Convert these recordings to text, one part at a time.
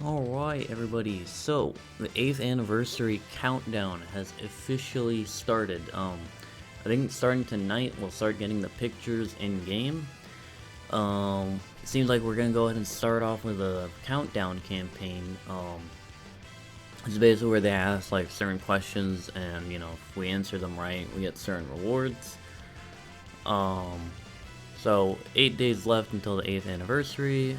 Alright everybody, so the 8th anniversary countdown has officially started. I think starting tonight we'll start getting the pictures in game. It seems like we're gonna go ahead and start off with a countdown campaign. It's basically where they ask like certain questions, and if we answer them right we get certain rewards. So 8 days left until the 8th anniversary.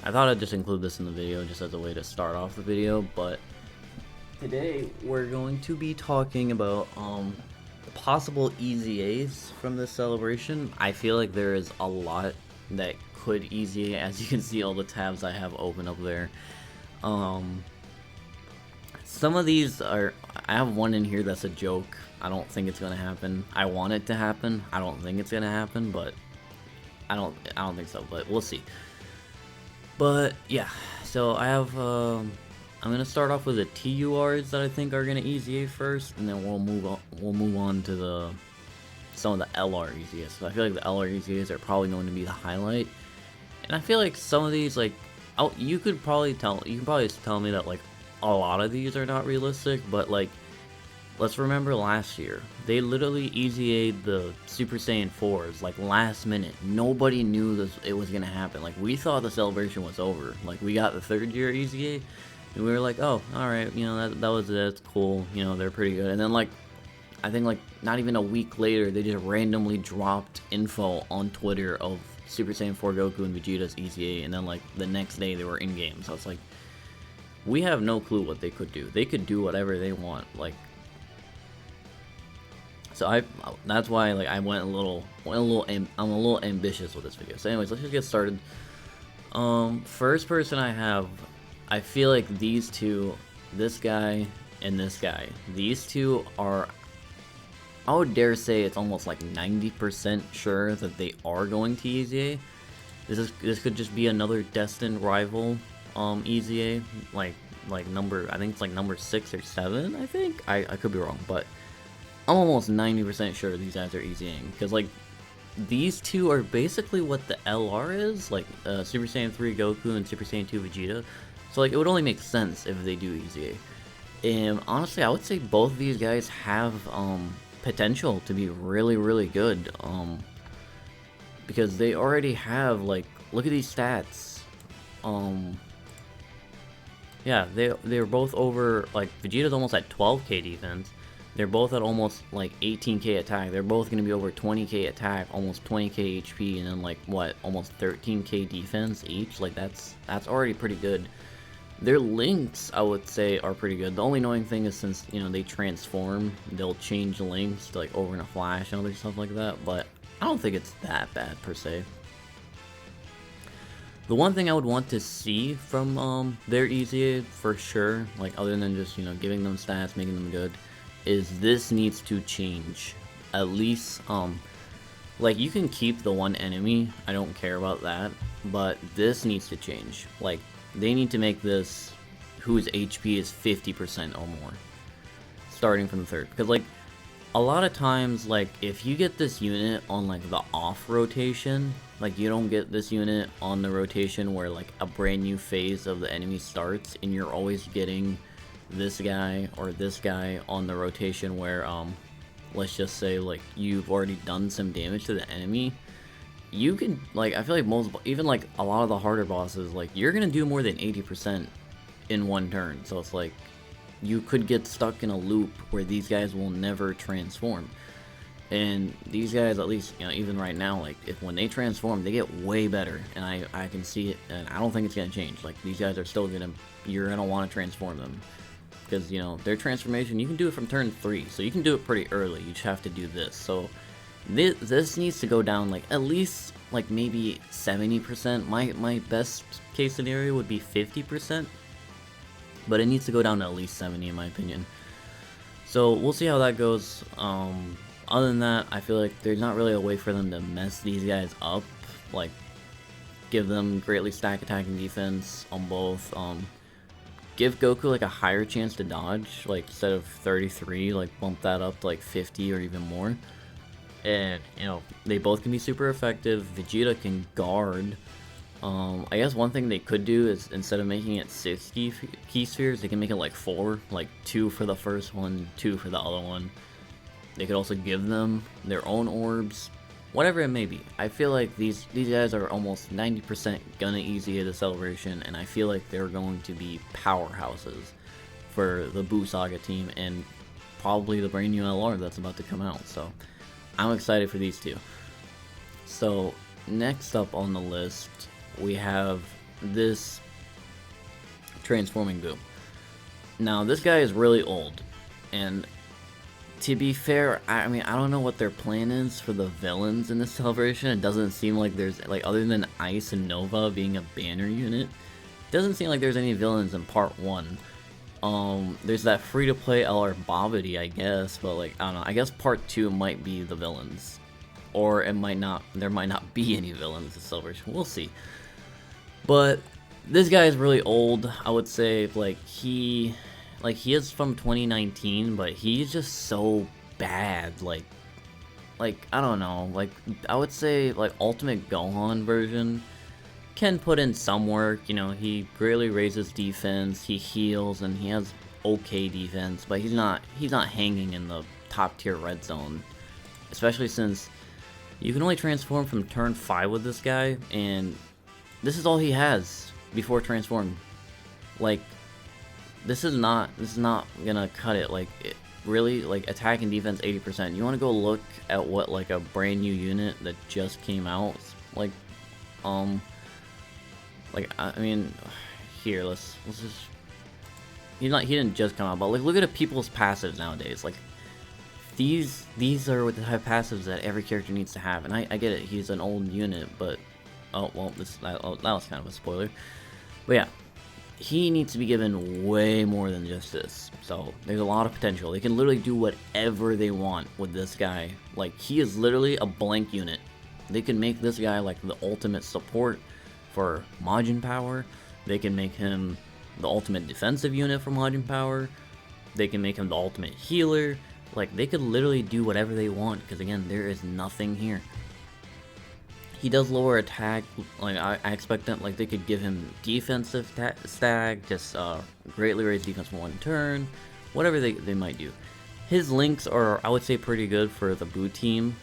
I thought I'd just include this in the video just as a way to start off the video, but today we're going to be talking about possible EZAs from this celebration. I feel like there is a lot that could EZA, as you can see all the tabs I have open up there. Some of these are, I have one in here that's a joke. I don't think it's gonna happen. I want it to happen. I don't think it's gonna happen, but I don't think so, but we'll see. But yeah, so I have I'm gonna start off with the TURs that I think are gonna EZA first, and then we'll move on to some of the LR EZAs. So I feel like the LR EZAs are probably going to be the highlight, and I feel like some of these, like, you can probably tell me that like a lot of these are not realistic, but like, let's remember last year, they literally EZA'd the Super Saiyan 4s, like, last minute. Nobody knew it was gonna happen. Like, we thought the celebration was over. Like, we got the 3rd year EZA, and we were like, oh, alright, that was it, that's cool, they're pretty good. And then, like, I think, like, not even a week later, they just randomly dropped info on Twitter of Super Saiyan 4 Goku and Vegeta's EZA, and then, like, the next day they were in-game. So it's like, we have no clue what they could do. They could do whatever they want, like. So that's why, like, I'm a little ambitious with this video. So anyways, let's just get started. First person I feel like these two, this guy and this guy, these two are, I would dare say it's almost like 90% sure that they are going to EZA. This could just be another destined rival EZA, like number, I think it's like number 6 or 7, I think. I could be wrong, but I'm almost 90% sure these guys are EZAing, because like, these two are basically what the LR is, like Super Saiyan 3 Goku and Super Saiyan 2 Vegeta. So like, it would only make sense if they do EZA. And honestly, I would say both of these guys have potential to be really, really good, because they already have, like, look at these stats. Yeah, they're both over, like, Vegeta's almost at 12k defense. They're both at almost like 18k attack. They're both going to be over 20k attack, almost 20k HP, and then like what, almost 13k defense each. Like, that's already pretty good. Their links, I would say, are pretty good. The only annoying thing is, since they transform, they'll change links to like over in a flash and other stuff like that. But I don't think it's that bad per se. The one thing I would want to see from their EZA for sure, like, other than just giving them stats, making them good, is this needs to change. At least, like, you can keep the one enemy, I don't care about that, but this needs to change. Like, they need to make this whose HP is 50% or more, starting from the 3rd. Because, like, a lot of times, like, if you get this unit on, like, the off rotation, like, you don't get this unit on the rotation where, like, a brand new phase of the enemy starts, and you're always getting this guy or this guy on the rotation where, let's just say, like, you've already done some damage to the enemy. You can, like, I feel like most, even like a lot of the harder bosses, like, you're gonna do more than 80% in one turn. So it's like, you could get stuck in a loop where these guys will never transform. And these guys, at least, even right now, like, when they transform, they get way better, and I can see it, and I don't think it's gonna change. Like, these guys are still you're gonna want to transform them, because their transformation, you can do it from turn 3, so you can do it pretty early. You just have to do this. So this needs to go down, like, at least, like, maybe 70%. My best case scenario would be 50%, but it needs to go down to at least 70 in my opinion. So we'll see how that goes. Other than that, I feel like there's not really a way for them to mess these guys up, like, give them greatly stacked attack and defense on both. Give Goku, like, a higher chance to dodge, like, instead of 33, like, bump that up to like 50 or even more. And they both can be super effective. Vegeta can guard I guess one thing they could do is instead of making it 6 key spheres, they can make it like 4, like 2 for the first one, 2 for the other one. They could also give them their own orbs, whatever it may be. I feel like these guys are almost 90% gonna easy at the celebration, and I feel like they're going to be powerhouses for the Buu Saga team and probably the brand new LR that's about to come out. So I'm excited for these two. So next up on the list, we have this transforming Buu. Now this guy is really old, and to be fair, I mean, I don't know what their plan is for the villains in this celebration. It doesn't seem like there's, like, other than Ice and Nova being a banner unit, it doesn't seem like there's any villains in part 1. There's that free-to-play LR Bobbity, I guess, but, like, I don't know, I guess part 2 might be the villains. Or it might not, there might not be any villains in celebration, we'll see. But this guy is really old. I would say, he is from 2019, but he's just so bad. Like I don't know. Like, I would say, like, Ultimate Gohan version can put in some work. You know, he greatly raises defense, he heals, and he has okay defense, but he's not hanging in the top tier red zone. Especially since you can only transform from turn 5 with this guy, and this is all he has before transforming. Like, this is not gonna cut it. Like, really, like, attack and defense 80%. You want to go look at what, like, a brand new unit that just came out, like, I mean, here, let's just, he didn't just come out, but, like, look at people's passives nowadays. Like, these are the type of passives that every character needs to have, and I get it, he's an old unit, but, oh, well, that was kind of a spoiler. But yeah, he needs to be given way more than just this. So there's a lot of potential. They can literally do whatever they want with this guy. Like, he is literally a blank unit. They can make this guy like the ultimate support for Majin Power. They can make him the ultimate defensive unit for Majin Power. They can make him the ultimate healer. Like, they could literally do whatever they want, because again, there is nothing here. He does lower attack. Like, I expect that, like, they could give him defensive stack, just greatly raise defense for 1 turn, whatever they might do. His links are, I would say, pretty good for the Buu team.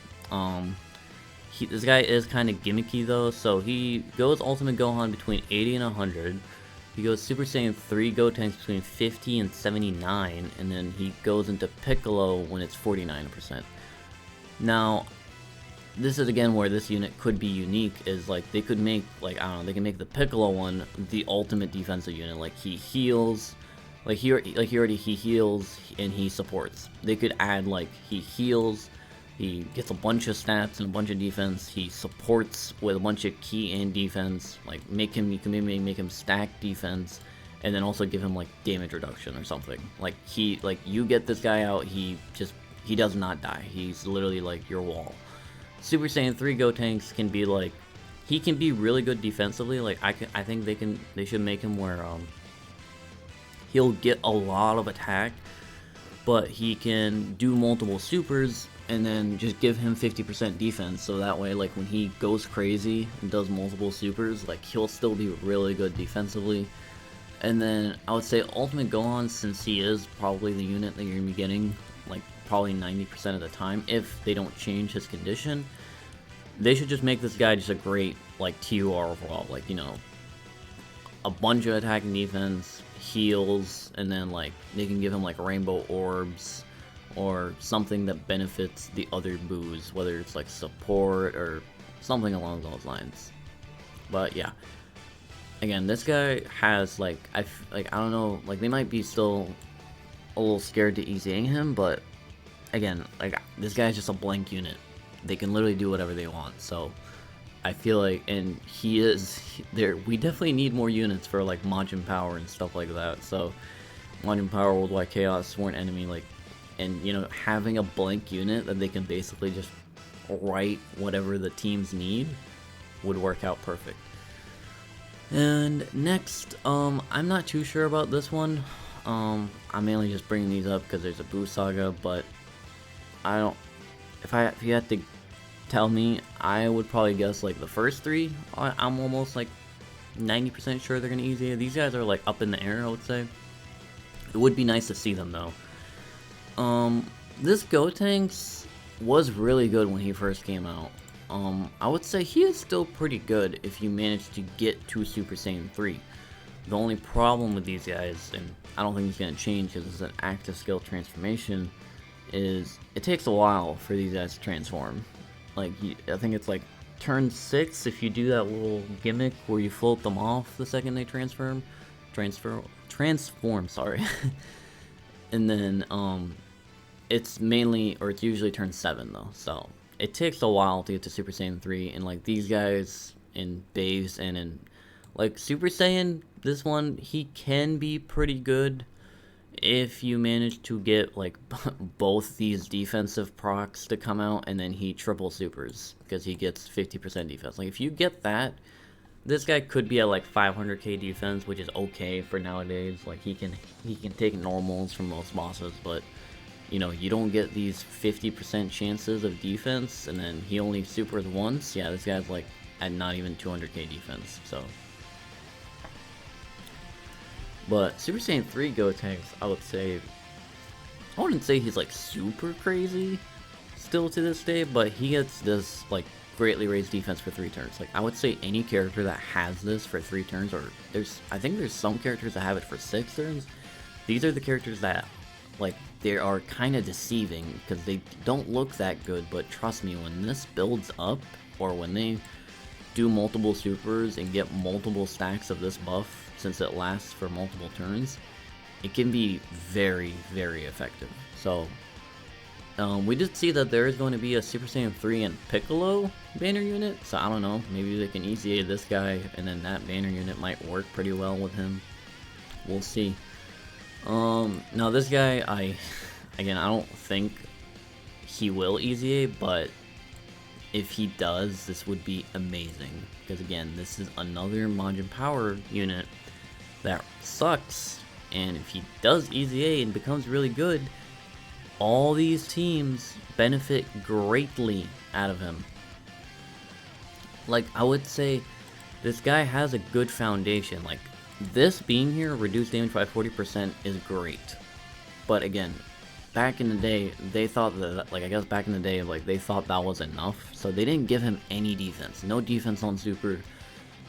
This guy is kind of gimmicky though, so he goes Ultimate Gohan between 80 and 100. He goes Super Saiyan 3 Gotenks between 50 and 79, and then he goes into Piccolo when it's 49%. Now, this is again where this unit could be unique, is like they could make, like, I don't know, they can make the Piccolo one the ultimate defensive unit. Like, he heals, he heals and he supports. They could add, like, he heals, he gets a bunch of stats and a bunch of defense, he supports with a bunch of key and defense, like you can maybe make him stack defense, and then also give him like damage reduction or something. Like, you get this guy out, he does not die. He's literally like your wall. Super Saiyan 3 Gotenks can be like, he can be really good defensively. Like, I think they should make him where he'll get a lot of attack, but he can do multiple supers and then just give him 50% defense, so that way, like, when he goes crazy and does multiple supers, like, he'll still be really good defensively. And then I would say Ultimate Gohan, since he is probably the unit that you're gonna be getting, like, probably 90% of the time, if they don't change his condition, they should just make this guy just a great, like, TUR overall. Like, you know, a bunch of attack and defense, heals, and then, like, they can give him, like, rainbow orbs or something that benefits the other Buus, whether it's like support or something along those lines. But yeah, again, this guy has, like, I don't know, like, they might be still a little scared to easying him, but again, like, this guy's just a blank unit. They can literally do whatever they want. So I feel like, and he is there, we definitely need more units for, like, Majin Power and stuff like that. So Majin Power, Worldwide Chaos, Sworn Enemy, like, and, you know, having a blank unit that they can basically just write whatever the teams need would work out perfect. And next, I'm not too sure about this one. I'm mainly just bringing these up because there's a Buu Saga, but I don't, if you had to tell me, I would probably guess, like, the first 3 I'm almost, like, 90% sure they're gonna easy A. These guys are like up in the air, I would say. It would be nice to see them though. This Gotenks was really good when he first came out. I would say he is still pretty good if you manage to get to Super Saiyan 3. The only problem with these guys, and I don't think it's going to change because it's an active skill transformation, is it takes a while for these guys to transform. Like, I think it's like turn 6 if you do that little gimmick where you float them off the second they transform, sorry. And then, it's usually turn 7 though, so it takes a while to get to Super Saiyan 3, and like these guys in base and in like Super Saiyan, this one, he can be pretty good if you manage to get like both these defensive procs to come out and then he triple supers because he gets 50% defense. Like if you get that, this guy could be at like 500k defense, which is okay for nowadays. Like he can take normals from most bosses, but you know, you don't get these 50% chances of defense, and then he only supers once. Yeah, this guy's like at not even 200k defense, so. But Super Saiyan 3 Gotenks, I wouldn't say he's like super crazy still to this day, but he gets this like greatly raised defense for 3 turns. Like I would say any character that has this for 3 turns, or I think there's some characters that have it for 6 turns. These are the characters that like they are kind of deceiving because they don't look that good, but trust me, when this builds up, or when they do multiple supers and get multiple stacks of this buff, since it lasts for multiple turns, it can be very, very effective. So we did see that there is going to be a Super Saiyan 3 and Piccolo banner unit, so I don't know, maybe they can easy A this guy, and then that banner unit might work pretty well with him. We'll see. Now this guy, I don't think he will easy A, but if he does, this would be amazing, because again, this is another Majin Power unit that sucks, and if he does easy A and becomes really good, all these teams benefit greatly out of him. Like, I would say this guy has a good foundation. Like, this being here, reduced damage by 40%, is great. But again, back in the day, they thought that, like, I guess back in the day, like, they thought that was enough, so they didn't give him any defense. No defense on super,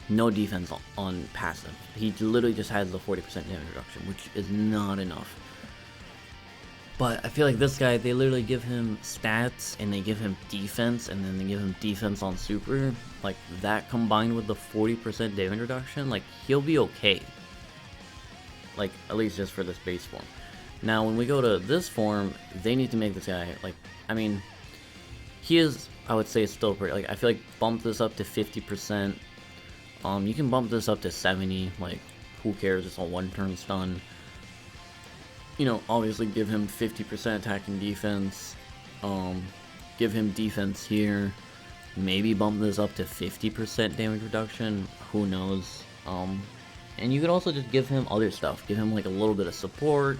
no defense on passive. He literally just has the 40% damage reduction, which is not enough. But I feel like this guy, they literally give him stats, and they give him defense, and then they give him defense on super. Like, that combined with the 40% damage reduction, like, he'll be okay. Like, at least just for this base form. Now, when we go to this form, they need to make this guy, like, I mean, he is, I would say, still pretty, like, I feel like bump this up to 50%. You can bump this up to 70, like, who cares, it's a one-turn stun. You know, obviously give him 50% attacking defense, give him defense here, maybe bump this up to 50% damage reduction, who knows. And you could also just give him other stuff, give him like a little bit of support,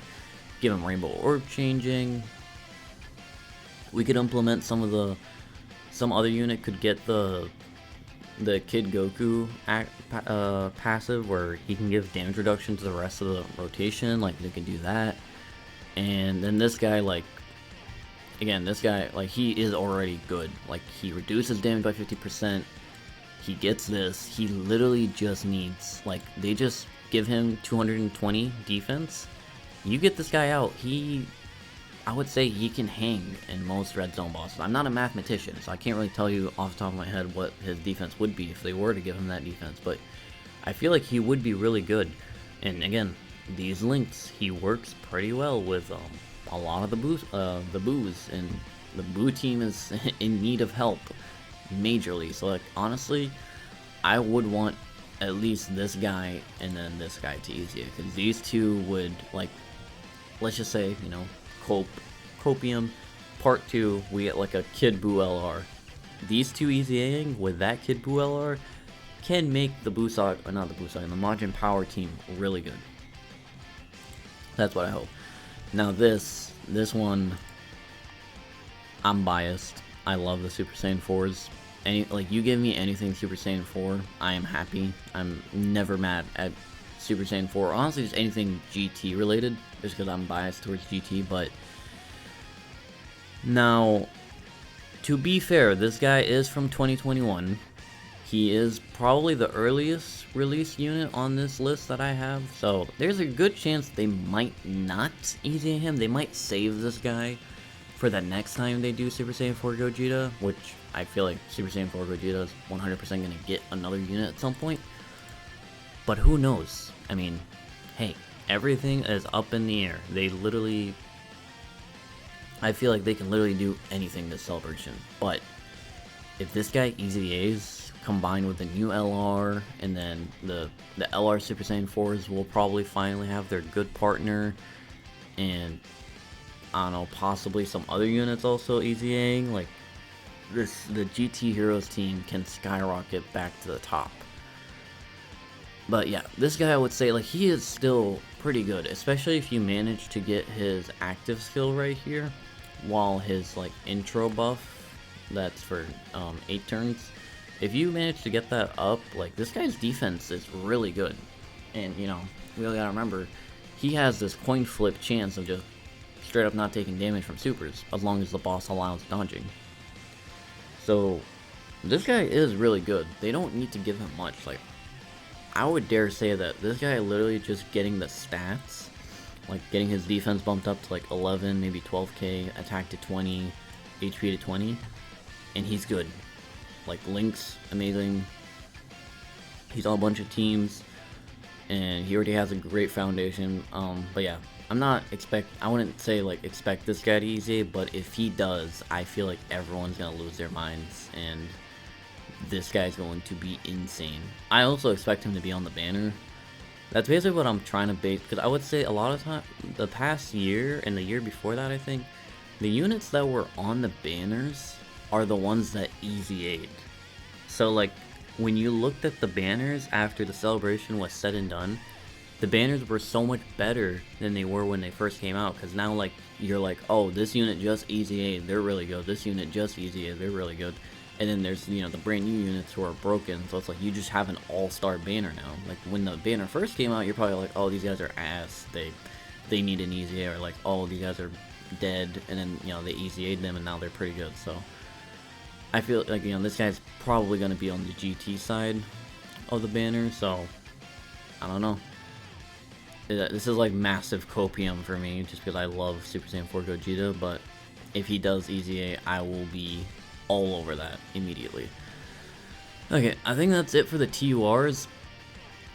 give him rainbow orb changing. We could implement some other unit could get the Kid Goku passive, where he can give damage reduction to the rest of the rotation, like they can do that. And then this guy, like, again, this guy, like, he is already good. Like, he reduces damage by 50%, he gets this, he literally just needs, like, they just give him 220 defense. You get this guy out, I would say he can hang in most red zone bosses. I'm not a mathematician, so I can't really tell you off the top of my head what his defense would be if they were to give him that defense, but I feel like he would be really good. And again, these links, he works pretty well with a lot of the boos, and the Boo team is in need of help majorly. So, like, honestly, I would want at least this guy and then this guy to easy it, because these two would, like, let's just say, you know, Copium Part 2, we get like a Kid Buu LR. These two easy-aing with that Kid Buu LR can make the not the Busag, the Majin Power team really good. That's what I hope. Now this one, I'm biased. I love the Super Saiyan 4s. like you give me anything Super Saiyan 4, I am happy. I'm never mad at Super Saiyan 4. Honestly, just anything GT related, just because I'm biased towards GT. But now, to be fair, this guy is from 2021. He is probably the earliest release unit on this list that I have, so there's a good chance they might not easy him. They might save this guy for the next time they do Super Saiyan 4 Gogeta, which I feel like Super Saiyan 4 Gogeta is 100% going to get another unit at some point. But who knows? I mean, hey, everything is up in the air. They literally... I feel like they can literally do anything this celebration. But if this guy easy A's combined with the new LR, and then the LR Super Saiyan 4s will probably finally have their good partner, and I don't know, possibly some other units also easying, like the GT Heroes team can skyrocket back to the top. But yeah, this guy, I would say, like, he is still pretty good, especially if you manage to get his active skill right here, while his like intro buff, that's for 8 turns, if you manage to get that up, like, this guy's defense is really good. And, you know, we really gotta remember, he has this coin flip chance of just straight up not taking damage from supers, as long as the boss allows dodging. So, this guy is really good. They don't need to give him much. Like, I would dare say that this guy literally just getting the stats, like getting his defense bumped up to like 11, maybe 12k, attack to 20, HP to 20, and he's good. Like, Link's amazing. He's on a bunch of teams, and he already has a great foundation. But yeah, I wouldn't say like expect this guy to easy, but if he does, I feel like everyone's gonna lose their minds, and this guy's going to be insane. I also expect him to be on the banner. That's basically what I'm trying to bait, because I would say a lot of time, the past year and the year before that, I think, the units that were on the banners are the ones that easy aid. So like, when you looked at the banners after the celebration was said and done, the banners were so much better than they were when they first came out, because now like, you're like, oh, this unit just easy aid, they're really good, this unit just easy aid, they're really good. And then there's, you know, the brand new units who are broken, so it's like you just have an all-star banner now. Like, when the banner first came out, you're probably like, oh, these guys are ass, they need an easy aid, or like, oh, these guys are dead, and then, you know, they easy aid them and now they're pretty good. So I feel like, you know, this guy's probably going to be on the GT side of the banner, so I don't know. This is like massive copium for me, just because I love Super Saiyan 4 Gogeta, but if he does easy A, I will be all over that immediately. Okay, I think that's it for the TURs.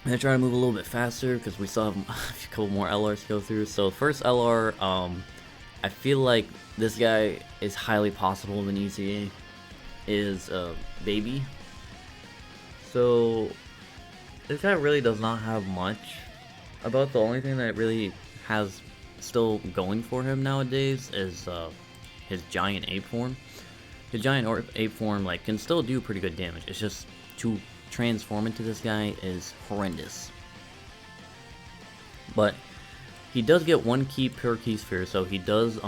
I'm gonna try to move a little bit faster, because we still have a couple more LRs to go through. So first LR, I feel like this guy is highly possible of an easy A, is Baby. So this guy really does not have much. About the only thing that really has still going for him nowadays is his giant ape form. His giant ape form like can still do pretty good damage. It's just to transform into this guy is horrendous. But he does get 1 key per key sphere, so he does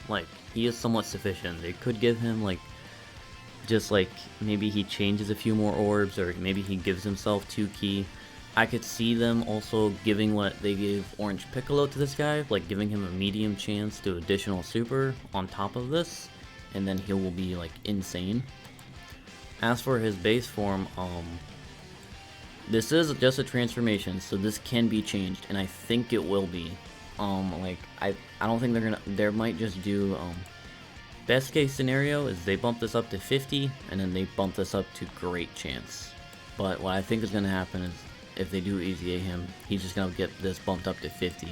like, he is somewhat sufficient. They could give him like, just like, maybe he changes a few more orbs, or maybe he gives himself 2 key. I could see them also giving what they gave Orange Piccolo to this guy, like giving him a medium chance to additional super on top of this, and then he will be like insane. As for his base form, this is just a transformation, so this can be changed, and I think it will be. Like, I don't think they might just do, best case scenario is they bump this up to 50, and then they bump this up to great chance. But what I think is going to happen is, if they do easy A him, he's just going to get this bumped up to 50.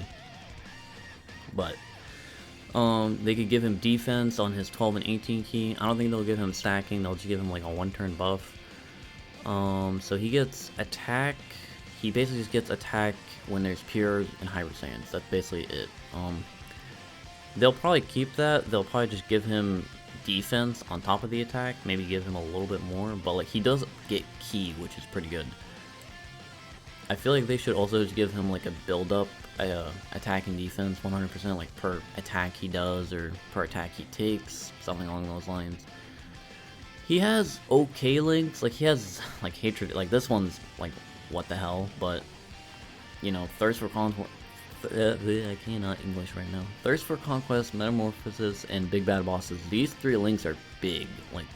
But, they could give him defense on his 12 and 18 key. I don't think they'll give him stacking, they'll just give him like a 1-turn buff. So he gets attack. He basically just gets attack when there's pures and Hyper Saiyans. That's basically it. They'll probably keep that. They'll probably just give him defense on top of the attack. Maybe give him a little bit more. But like, he does get ki, which is pretty good. I feel like they should also just give him like a build-up attack and defense 100%, like per attack he does or per attack he takes, something along those lines. He has okay links, like he has like hatred, like this one's like what the hell, but you know, thirst for conquest. I cannot English right now. Thirst for conquest, metamorphosis, and big bad bosses. These 3 links are big. Like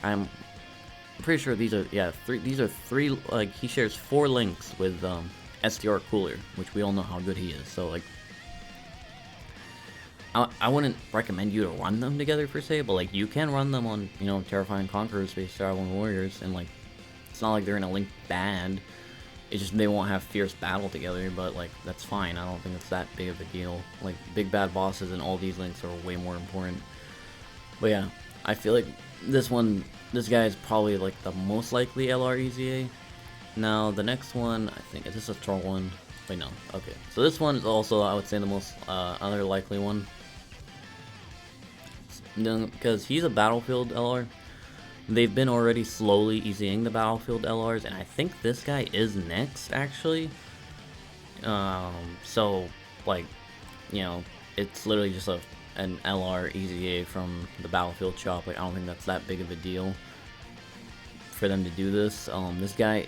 I'm pretty sure these are These are 3. Like he shares 4 links with STR Cooler, which we all know how good he is. So like, I wouldn't recommend you to run them together per se, but like you can run them on, you know, Terrifying Conquerors, Space Traveling Warriors, and like it's not like they're gonna link bad. It's just they won't have fierce battle together, but like that's fine. I don't think it's that big of a deal. Like big bad bosses and all these links are way more important. But yeah, I feel like this guy is probably like the most likely LR EZA. Now the next one, I think, is this a troll one? Wait, no. Okay, so this one is also, I would say, the most other likely one. Because he's a Battlefield LR. They've been already slowly easying the Battlefield LRs, and I think this guy is next, actually. So, like, you know, it's literally just an LR EZA from the Battlefield shop. Like, I don't think that's that big of a deal for them to do this. This guy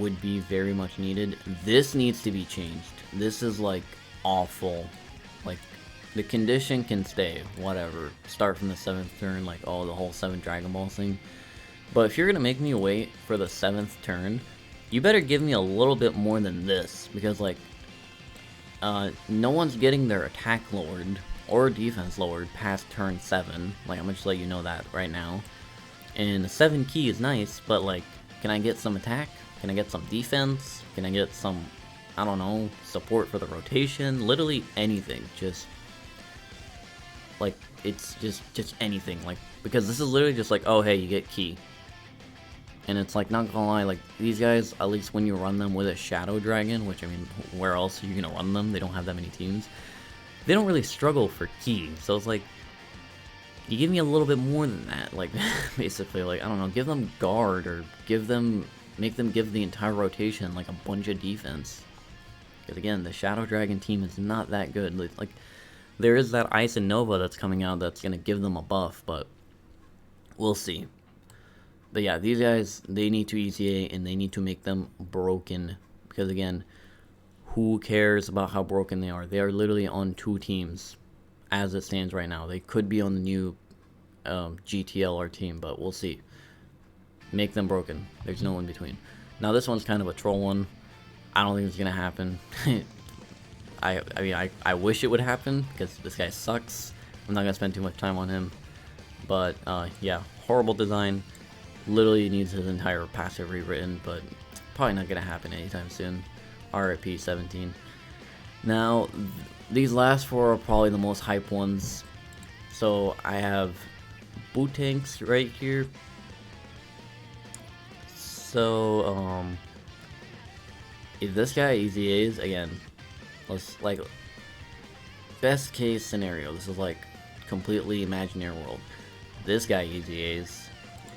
would be very much needed. This needs to be changed. This is, like, awful. Like, the condition can stay, whatever. Start from the 7th turn, like, oh, the whole 7 Dragon Balls thing. But if you're gonna make me wait for the 7th turn, you better give me a little bit more than this. Because, like, no one's getting their attack lowered or defense lowered past turn 7. Like, I'm gonna just let you know that right now. And the 7 key is nice, but, like, can I get some attack? Can I get some defense? Can I get some, I don't know, support for the rotation? Literally anything. Just... like, it's just anything, like, because this is literally just like, oh, hey, you get key. And it's like, not gonna lie, like, these guys, at least when you run them with a Shadow Dragon, which, I mean, where else are you gonna run them? They don't have that many teams. They don't really struggle for key, so it's like, you give me a little bit more than that, like, basically, like, I don't know, give them guard, or make them give the entire rotation, like, a bunch of defense. Because, again, the Shadow Dragon team is not that good, like, there is that Ice and Nova that's coming out that's going to give them a buff, but we'll see. But yeah, these guys, they need to EZA, and they need to make them broken. Because again, who cares about how broken they are? They are literally on 2 teams as it stands right now. They could be on the new GTLR team, but we'll see. Make them broken. There's no in between. Now this one's kind of a troll one. I don't think it's going to happen. I mean, I wish it would happen, because this guy sucks. I'm not going to spend too much time on him. But, yeah, horrible design. Literally needs his entire passive rewritten, but probably not going to happen anytime soon. RIP 17. Now, these last 4 are probably the most hype ones. So, I have Buutenks right here. So, if this guy EZAs, again, let's, like, best case scenario, this is like completely imaginary world. This guy EZAs,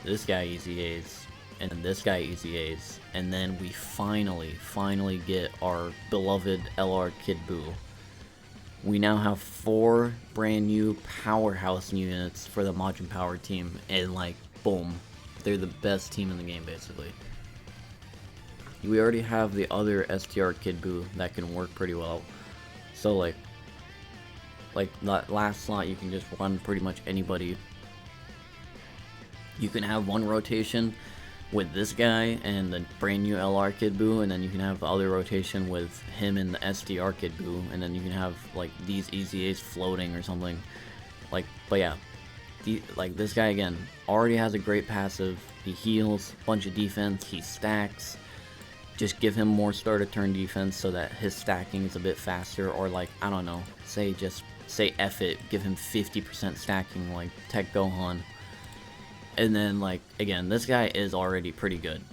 this guy EZAs, and then this guy EZAs, and then we finally get our beloved LR Kid Buu. We now have 4 brand new powerhouse units for the Majin Power team, and like, boom, they're the best team in the game, basically. We already have the other STR Kid Buu that can work pretty well. So like that last slot, you can just run pretty much anybody. You can have one rotation with this guy and the brand new LR Kid Buu, and then you can have the other rotation with him and the STR Kid Buu, and then you can have like these EZAs floating or something. Like, but yeah, like this guy again already has a great passive. He heals, bunch of defense, he stacks. Just give him more start of turn defense so that his stacking is a bit faster, or like, I don't know, say F it, give him 50% stacking like Tech Gohan. And then like, again, this guy is already pretty good.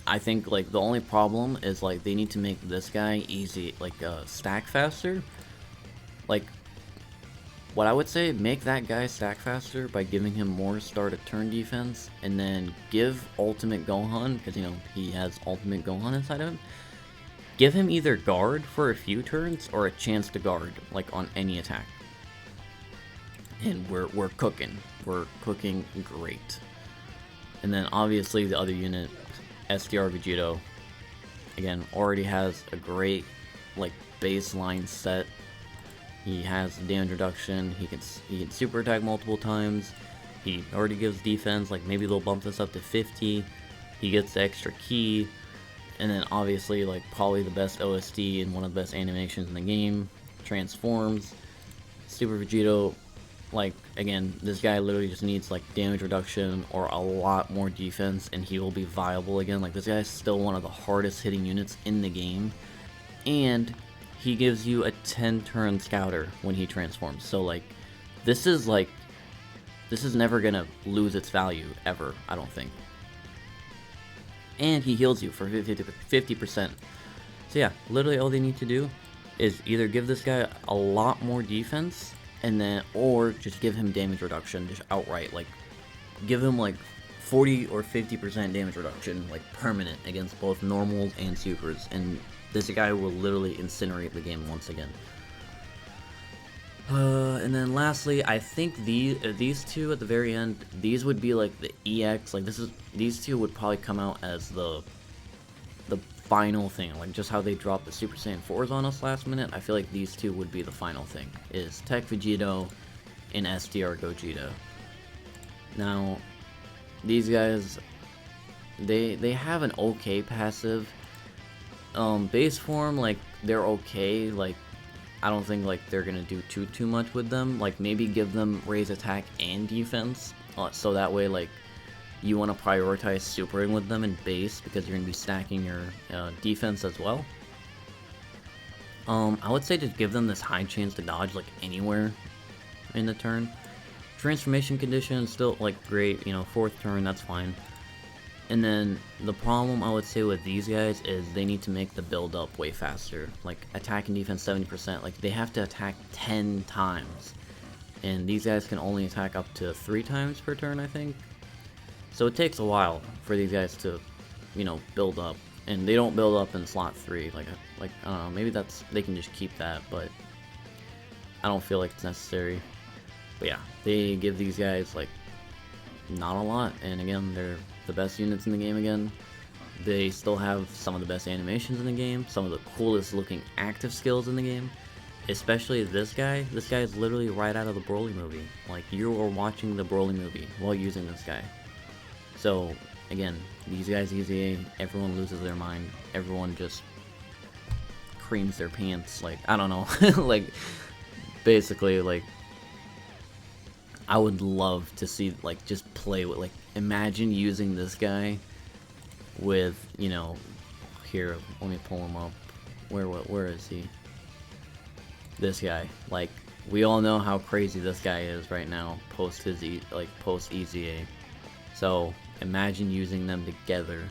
I think like the only problem is like they need to make this guy easy, like stack faster. Like, what I would say, make that guy stack faster by giving him more start of turn defense, and then give Ultimate Gohan, because you know he has Ultimate Gohan inside of him, give him either guard for a few turns or a chance to guard, like on any attack. and we're cooking. We're cooking great. And then obviously the other unit, STR Vegito, again, already has a great like baseline set. He has damage reduction. He can super attack multiple times. He already gives defense. Like maybe they'll bump this up to 50. He gets the extra key, and then obviously like probably the best OSD and one of the best animations in the game. Transforms. Super Vegito. Like again, this guy literally just needs like damage reduction or a lot more defense, and he will be viable again. Like this guy's still one of the hardest hitting units in the game, and he gives you a 10-turn scouter when he transforms. So like, this is never gonna lose its value ever, I don't think. And he heals you for 50%. So yeah, literally all they need to do is either give this guy a lot more defense, and then, or just give him damage reduction, just outright. Like, give him like 40 or 50% damage reduction, like permanent, against both normals and supers, and this guy will literally incinerate the game once again. And then lastly, I think these two at the very end, these would be like the EX. Like these two would probably come out as the final thing. Like just how they dropped the Super Saiyan 4s on us last minute. I feel like these two would be the final thing. Is Tech Vegito and STR Gogeta. Now, these guys, they have an okay passive. Base form, like they're okay. Like I don't think like they're gonna do too much with them. Like maybe give them raise attack and defense, so that way like you want to prioritize supering with them in base because you're gonna be stacking your defense as well. I would say just give them this high chance to dodge like anywhere in the turn. Transformation condition still like great, you know, 4th turn, that's fine. And then the problem I would say with these guys is they need to make the build up way faster. Like attack and defense 70%, like they have to attack 10 times. And these guys can only attack up to 3 times per turn, I think. So it takes a while for these guys to, you know, build up. And they don't build up in slot 3. Like I don't know, maybe that's, they can just keep that, but I don't feel like it's necessary. But yeah, they give these guys like not a lot, and again, they're the best units in the game again. They still have some of the best animations in the game, some of the coolest looking active skills in the game, especially this guy. This guy is literally right out of the Broly movie. Like, you are watching the Broly movie while using this guy. So, again, these guys easy, everyone loses their mind, everyone just creams their pants, like, I don't know, like, basically, like, I would love to see, like, just play with, like, imagine using this guy with, you know, here, let me pull him up. Where is he? This guy. Like, we all know how crazy this guy is right now, post his, post EZA. So, imagine using them together,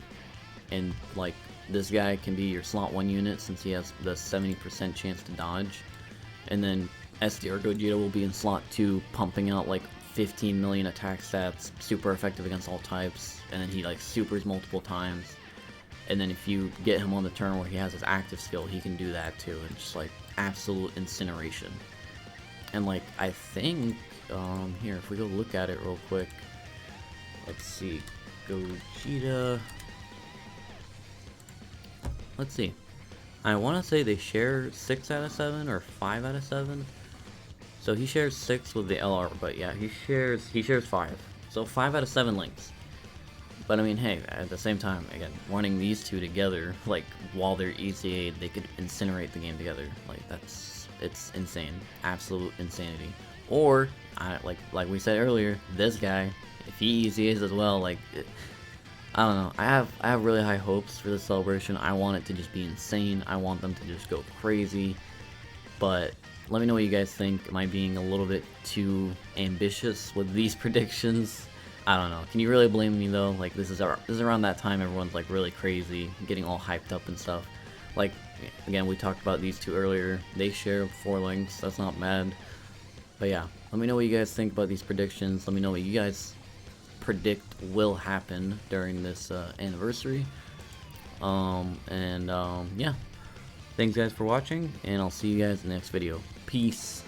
and, like, this guy can be your slot 1 unit since he has the 70% chance to dodge, and then STR Gogeta will be in slot 2, pumping out like 15 million attack stats, super effective against all types, and then he like supers multiple times. And then if you get him on the turn where he has his active skill, he can do that too, and just like absolute incineration. And like I think here, if we go look at it real quick, let's see, Gogeta. Let's see. I want to say they share 6 out of 7 or 5 out of 7. So he shares 6 with the LR, but yeah, he shares 5. So 5 out of 7 links. But I mean, hey, at the same time, again, running these two together, like while they're ECA, they could incinerate the game together. Like it's insane, absolute insanity. Or like we said earlier, this guy, if he ECAs as well, like. I don't know, I have really high hopes for this celebration. I want it to just be insane. I want them to just go crazy. But let me know what you guys think. Am I being a little bit too ambitious with these predictions? I don't know. Can you really blame me though? Like this is around that time everyone's like really crazy, getting all hyped up and stuff. Like again, we talked about these two earlier. They share 4 links. That's not bad. But yeah, let me know what you guys think about these predictions. Let me know what you guys predict will happen during this anniversary. Yeah, thanks guys for watching, and I'll see you guys in the next video. Peace.